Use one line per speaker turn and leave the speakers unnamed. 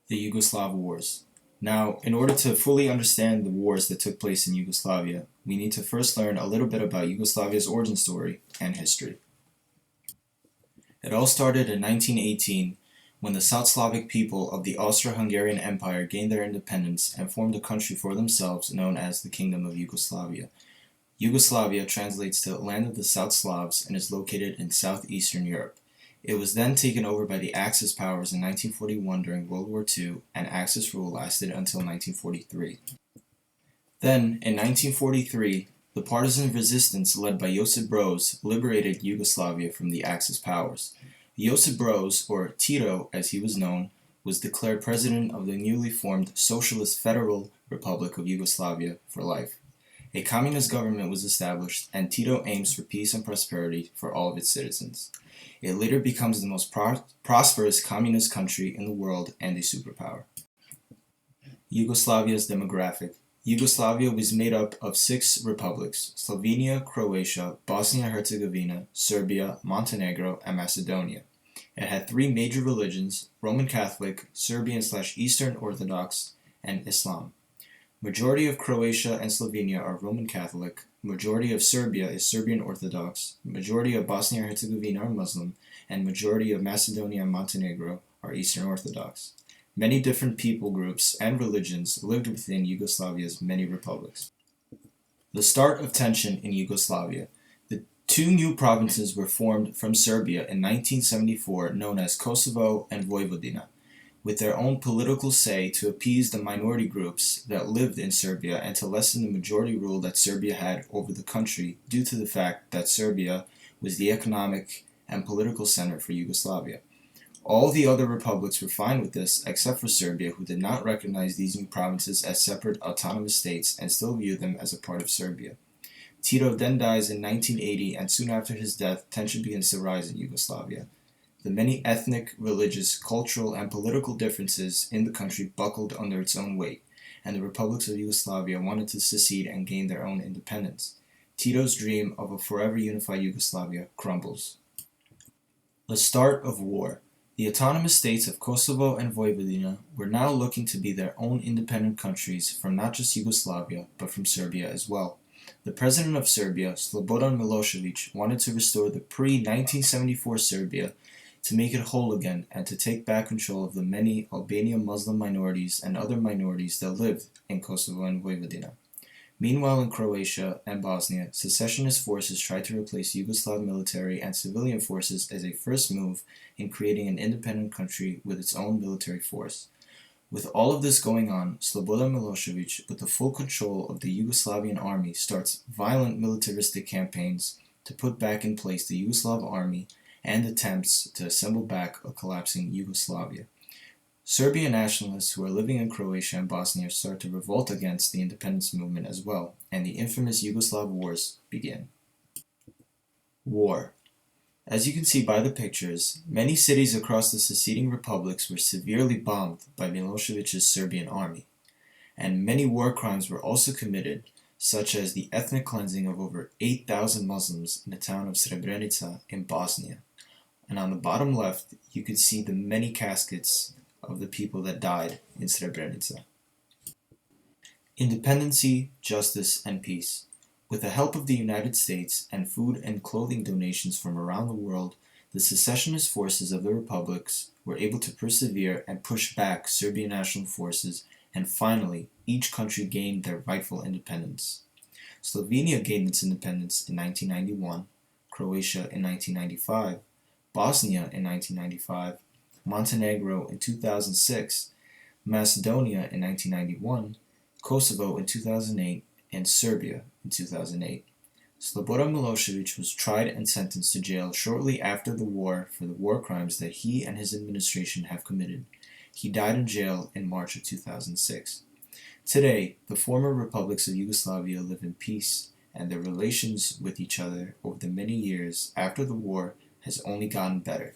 The Yugoslav Wars. Now, in order to fully understand the wars that took place in Yugoslavia, we need to first learn a little bit about Yugoslavia's origin story and history. It all started in 1918 when the South Slavic people of the Austro-Hungarian Empire gained their independence and formed a country for themselves known as the Kingdom of Yugoslavia. Yugoslavia translates to Land of the South Slavs and is located in southeastern Europe. It was then taken over by the Axis powers in 1941 during World War II, and Axis rule lasted until 1943. Then, in 1943, the partisan resistance led by Josip Broz liberated Yugoslavia from the Axis powers. Josip Broz, or Tito as he was known, was declared president of the newly formed Socialist Federal Republic of Yugoslavia for life. A communist government was established, and Tito aims for peace and prosperity for all of its citizens. It later becomes the most prosperous communist country in the world and a superpower. Yugoslavia's demographic. Yugoslavia was made up of 6 republics: Slovenia, Croatia, Bosnia-Herzegovina, Serbia, Montenegro, and Macedonia. It had 3 major religions: Roman Catholic, Serbian/Eastern Orthodox, and Islam. Majority of Croatia and Slovenia are Roman Catholic, majority of Serbia is Serbian Orthodox, majority of Bosnia-Herzegovina are Muslim, and majority of Macedonia and Montenegro are Eastern Orthodox. Many different people groups and religions lived within Yugoslavia's many republics. The start of tension in Yugoslavia. The 2 new provinces were formed from Serbia in 1974 known as Kosovo and Vojvodina, with their own political say to appease the minority groups that lived in Serbia and to lessen the majority rule that Serbia had over the country due to the fact that Serbia was the economic and political center for Yugoslavia. All the other republics were fine with this except for Serbia, who did not recognize these new provinces as separate autonomous states and still viewed them as a part of Serbia. Tito then dies in 1980, and soon after his death, tension begins to rise in Yugoslavia. The many ethnic, religious, cultural, and political differences in the country buckled under its own weight, and the republics of Yugoslavia wanted to secede and gain their own independence. Tito's dream of a forever unified Yugoslavia crumbles. The start of war. The autonomous states of Kosovo and Vojvodina were now looking to be their own independent countries from not just Yugoslavia, but from Serbia as well. The president of Serbia, Slobodan Milosevic, wanted to restore the pre-1974 Serbia to make it whole again and to take back control of the many Albanian Muslim minorities and other minorities that lived in Kosovo and Vojvodina. Meanwhile, in Croatia and Bosnia, secessionist forces tried to replace Yugoslav military and civilian forces as a first move in creating an independent country with its own military force. With all of this going on, Slobodan Milosevic, with the full control of the Yugoslavian army, starts violent militaristic campaigns to put back in place the Yugoslav army and attempts to assemble back a collapsing Yugoslavia. Serbian nationalists who are living in Croatia and Bosnia start to revolt against the independence movement as well, and the infamous Yugoslav Wars begin. War. As you can see by the pictures, many cities across the seceding republics were severely bombed by Milosevic's Serbian army, and many war crimes were also committed, such as the ethnic cleansing of over 8,000 Muslims in the town of Srebrenica in Bosnia. And on the bottom left, you can see the many caskets of the people that died in Srebrenica. Independency, justice, and peace. With the help of the United States and food and clothing donations from around the world, the secessionist forces of the republics were able to persevere and push back Serbian national forces, and finally, each country gained their rightful independence. Slovenia gained its independence in 1991, Croatia in 1995, Bosnia in 1995, Montenegro in 2006, Macedonia in 1991, Kosovo in 2008, and Serbia in 2008. Slobodan Milosevic was tried and sentenced to jail shortly after the war for the war crimes that he and his administration have committed. He died in jail in March of 2006. Today, the former republics of Yugoslavia live in peace, and their relations with each other over the many years after the war has only gotten better.